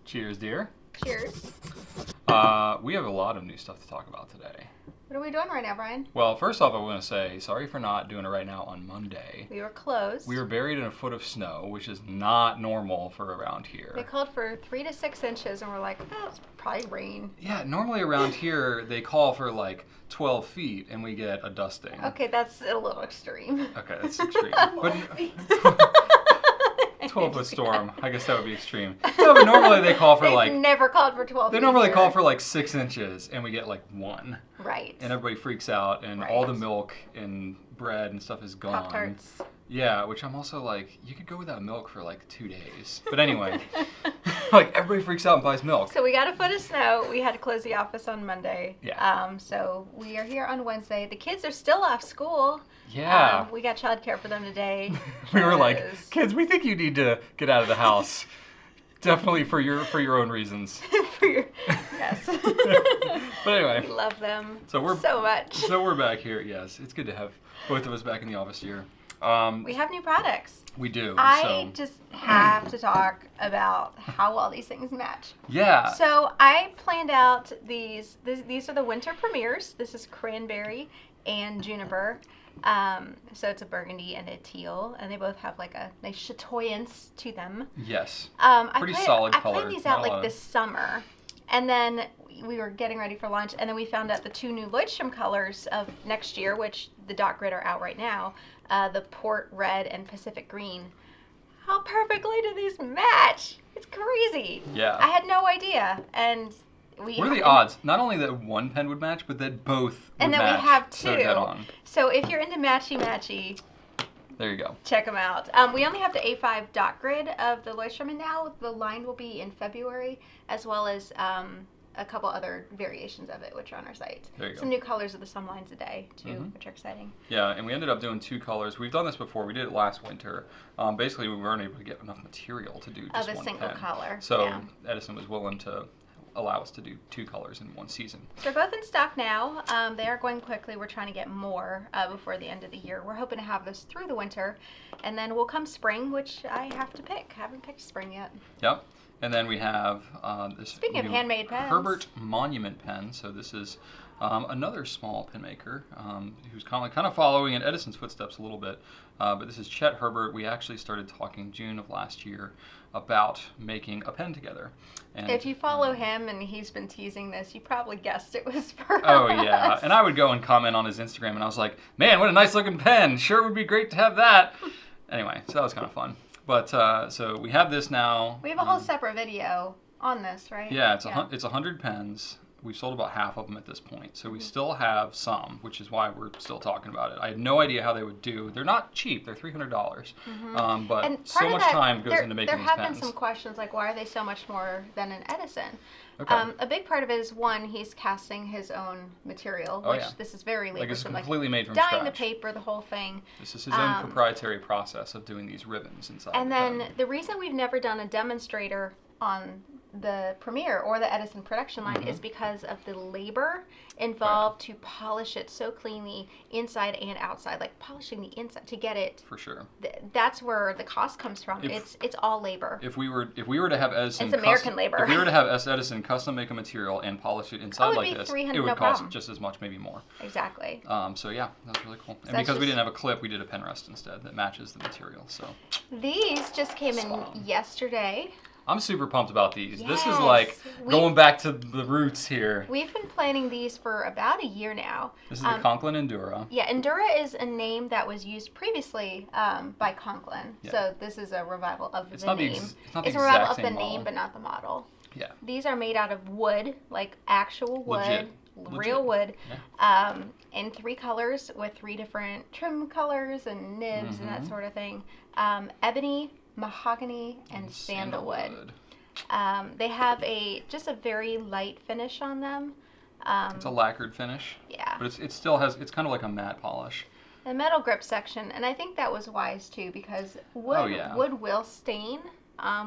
Cheers, dear. Cheers. We have a lot of new stuff to talk about today. What are we doing right now, Brian? Well, first off, I want to say sorry for not doing it right now on Monday. We were closed. We were buried in a foot of snow, which is not normal for around here. They called for 3 to 6 inches, and we're like, oh, it's probably rain. Yeah, normally around here, they call for like 12 feet, and we get a dusting. Okay, that's a little extreme. Okay, that's extreme. But 12-foot storm. I guess that would be extreme. No, but normally they call for They've never called for 12 They feet normally here. call for like 6 inches, and we get like 1. Right. And everybody freaks out, and all the milk and bread and stuff is gone. Pop-Tarts. Yeah, which I'm also like, you could go without milk for like 2 days. But anyway, like everybody freaks out and buys milk. So we got a foot of snow. We had to close the office on Monday. Yeah. So we are here on Wednesday. The kids are still off school. Yeah. We got childcare for them today. We were like, kids, we think you need to get out of the house. Definitely for your own reasons. Yes. But anyway. We love them so much. So we're back here, yes. It's good to have both of us back in the office here. We have new products. We do. I just have to talk about how well these things match. Yeah. So I planned out these are the winter premieres. This is cranberry and juniper. So it's a burgundy and a teal, and they both have like a nice chatoyance to them. Yes. Pretty solid color. I planned these out like this summer, and then we were getting ready for lunch, and then we found out the 2 new Lloydstrom colors of next year, which the dot grid are out right now, the Port Red and Pacific Green. How perfectly do these match? It's crazy. Yeah. I had no idea, and what are the odds? Not only that one pen would match, but that both would and then match. we have 2. So dead on. So if you're into matchy, there you go. check them out. We only have the A5 dot grid of the Lloydstrom, and now the line will be in February, as well as a couple other variations of it, which are on our site. There you go. Some new colors of the Sun lines a day, too, which are exciting. Yeah, and we ended up doing 2 colors. We've done this before. We did it last winter. Basically, we weren't able to get enough material to do just Of a one single pen. color. So yeah. Edison was willing to allow us to do 2 colors in one season. So they're both in stock now. They are going quickly. We're trying to get more before the end of the year. We're hoping to have this through the winter, and then will come spring, which I have to pick. Haven't picked spring yet. Yep. And then we have this Speaking of handmade pens. Herbert Monument pen. So this is another small pen maker who's kind of following in Edison's footsteps a little bit. But this is Chet Herbert. We actually started talking June of last year about making a pen together. And if you follow him and he's been teasing this, you probably guessed it was for Oh, us. yeah. And I would go and comment on his Instagram, and I was like, man, what a nice looking pen. Sure would be great to have that. Anyway, so that was kind of fun. But so we have this now. We have a whole separate video on this, right? Yeah, it's 100 pens. We've sold about half of them at this point. So we still have some, which is why we're still talking about it. I had no idea how they would do. They're not cheap. They're $300. But And so part of much that, time goes into making these There have pens. been some questions like, why are they so much more than an Edison? Okay. A big part of it is, one, he's casting his own material, which this is very Like it's labor-intensive. completely made from dyeing scratch. the paper, the whole thing. This is his own proprietary process of doing these ribbons inside And the then pen. the reason we've never done a demonstrator on the Premiere or the Edison production line is because of the labor involved to polish it so cleanly inside and outside, like polishing the inside to get it. For sure. That's where the cost comes from. It's all labor. If we were to have Edison, It's American labor. If we were to have Edison custom make a material and polish it inside it'd like be this, $300, it would no cost problem. just as much, maybe more. Exactly. So yeah, that's really cool. And that's because we just- didn't have a clip, we did a pen rest instead that matches the material. So These just came in Spawn. yesterday. I'm super pumped about these. This is Yes. like going back to the roots here. We've been planning these for about a year now. This is the Conklin Endura. Yeah, Endura is a name that was used previously by Conklin. Yeah. So this is a revival of It's the not the name. ex- it's not the It's a revival exact of the same name, model. but not the model. Yeah. These are made out of wood, like actual wood, Legit. real wood, Yeah. in 3 colors with 3 different trim colors and nibs and that sort of thing. Ebony, mahogany, and sandalwood. They have just a very light finish on them. It's a lacquered finish. Yeah. But it still has, it's kind of like a matte polish. The metal grip section, and I think that was wise too, because wood will stain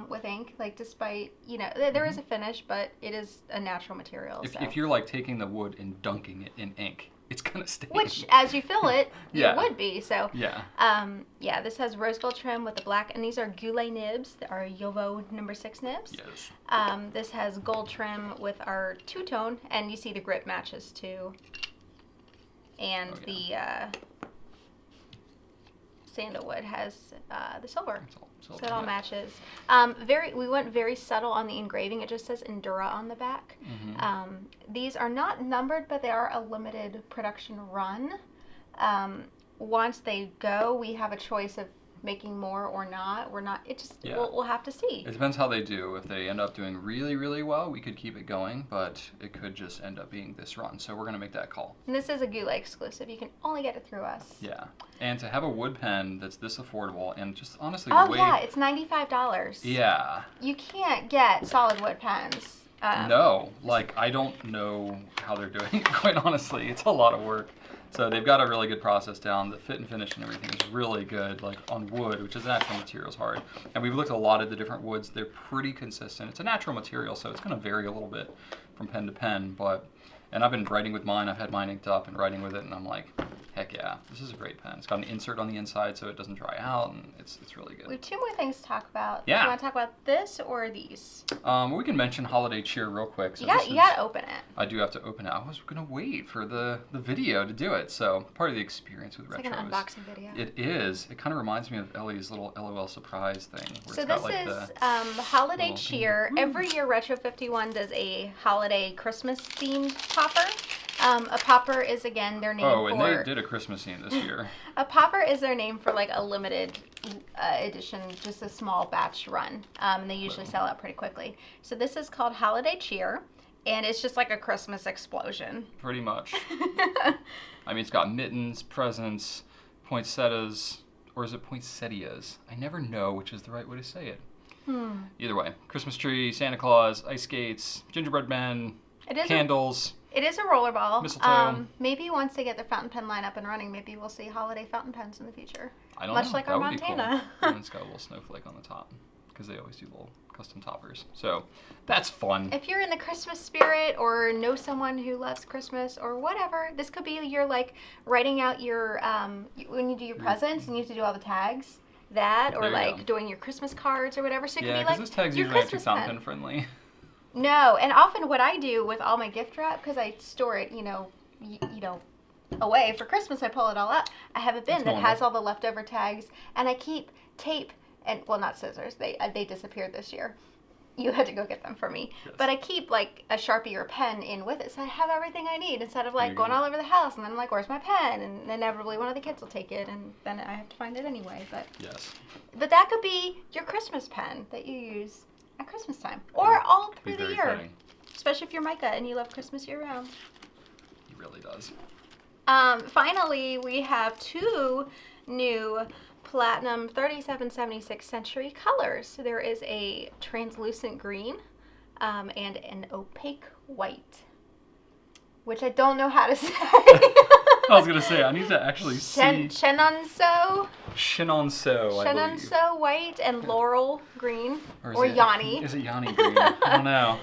with ink, like despite, there is a finish, but it is a natural material. If you're like taking the wood and dunking it in ink, it's gonna stain. Which, as you fill it, Yeah. it would be. So, Yeah. yeah, this has rose gold trim with the black, and these are Goulet nibs, our Yovo #6 nibs. Yes. This has gold trim with our two-tone, and you see the grip matches too. And the sandalwood has the silver. So it all matches. We went very subtle on the engraving. It just says Endura on the back. Mm-hmm. These are not numbered, but they are a limited production run. Once they go, we have a choice of making more or not. We're not. It just we'll have to see. It depends how they do. If they end up doing really, really well, we could keep it going, but it could just end up being this run. So we're gonna make that call. And this is a Goulet exclusive. You can only get it through us. Yeah, and to have a wood pen that's this affordable and just honestly it's $95. Yeah. You can't get solid wood pens. No, like I don't know how they're doing it, quite honestly. It's a lot of work. So they've got a really good process down. The fit and finish and everything is really good, like on wood, which is a natural material, is hard. And we've looked at a lot of the different woods. They're pretty consistent. It's a natural material, so it's going to vary a little bit from pen to pen. And I've been writing with mine. I've had mine inked up and writing with it, and I'm like, heck yeah, this is a great pen. It's got an insert on the inside so it doesn't dry out, and it's really good. We have two more things to talk about. Yeah. Do you want to talk about this or these? We can mention Holiday Cheer real quick. So you got to open it. I do have to open it. I was going to wait for the video to do it. So part of the experience with retro like an unboxing video. It is. It kind of reminds me of Ellie's little LOL surprise thing. So this is Holiday Cheer. Every year Retro 51 does a holiday Christmas themed popper. A popper is, again, their name for... Oh, and they did a Christmas theme this year. A popper is their name for, like, a limited edition, just a small batch run. And they usually sell out pretty quickly. So this is called Holiday Cheer, and it's just like a Christmas explosion. Pretty much. I mean, it's got mittens, presents, poinsettias, or is it poinsettias? I never know which is the right way to say it. Either way, Christmas tree, Santa Claus, ice skates, gingerbread men, candles... It is a rollerball. Mistletoe. Maybe once they get their fountain pen line up and running, maybe we'll see holiday fountain pens in the future. I don't know. Much know. like that our would Montana. Be cool. And it's got a little snowflake on the top because they always do little custom toppers. So that's fun. If you're in the Christmas spirit or know someone who loves Christmas or whatever, this could be your, like, writing out your, when you do your presents and you have to do all the tags, or like doing your Christmas cards or whatever. So it could be like this tag's your usually Christmas actually fountain pen pen friendly. No, and often what I do with all my gift wrap, because I store it, away for Christmas, I pull it all out. I have a bin that has all the leftover tags, and I keep tape and, well, not scissors. They disappeared this year. You had to go get them for me. Yes. But I keep, like, a Sharpie or a pen in with it, so I have everything I need instead of, like, going all over the house, and then I'm like, where's my pen? And inevitably one of the kids will take it, and then I have to find it anyway. But But that could be your Christmas pen that you use at Christmas time, or all through the year, especially if you're Micah and you love Christmas year round. He really does. Finally, we have two new Platinum 3776 Century colors. So there is a translucent green and an opaque white, which I don't know how to say. I was going to say, I need to actually see. Chenonceau white and laurel green. Or Yanni. Is it Yanni green? I don't know.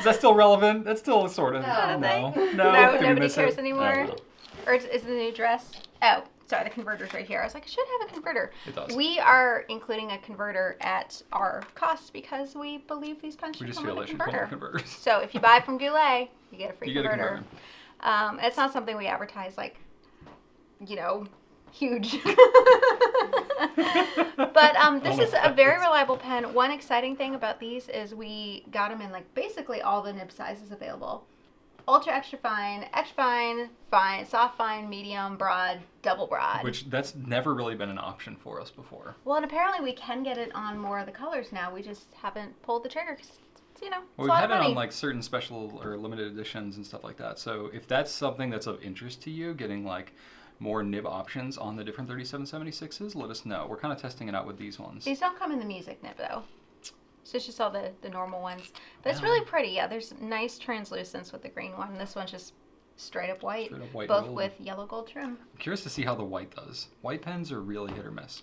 Is that still relevant? That's still sort of. No, nobody cares anymore. No. Or is the new dress? Oh, sorry, the converter's right here. I was like, I should have a converter. It does. We are including a converter at our cost because we believe these pens should come with a converter. So if you buy from Goulet, you get a free converter. It's not something we advertise like, huge. But this is a very reliable pen. One exciting thing about these is we got them in like basically all the nib sizes available. Ultra extra fine, fine, soft fine, medium, broad, double broad. Which that's never really been an option for us before. Well, and apparently we can get it on more of the colors now. We just haven't pulled the trigger because well, we've had it on like certain special or limited editions and stuff like that. So if that's something that's of interest to you, getting like more nib options on the different 3776s, let us know. We're kind of testing it out with these ones. These don't come in the music nib though. So it's just all the normal ones. But it's really pretty. Yeah, there's nice translucence with the green one. This one's just straight up white both with yellow gold trim. I'm curious to see how the white does. White pens are really hit or miss.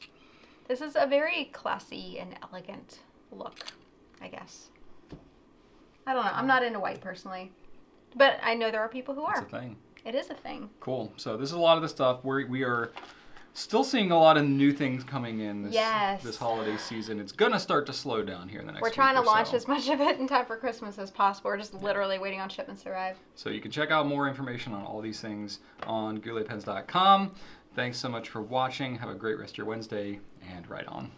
This is a very classy and elegant look, I guess. I don't know. I'm not into white personally. But I know there are people who are. It's a thing. It is a thing. Cool. So this is a lot of the stuff. We are still seeing a lot of new things coming in this holiday season. It's going to start to slow down here in the next We're trying to week or launch so. as much of it in time for Christmas as possible. We're just literally waiting on shipments to arrive. So you can check out more information on all these things on gouletpens.com. Thanks so much for watching. Have a great rest of your Wednesday, and ride on.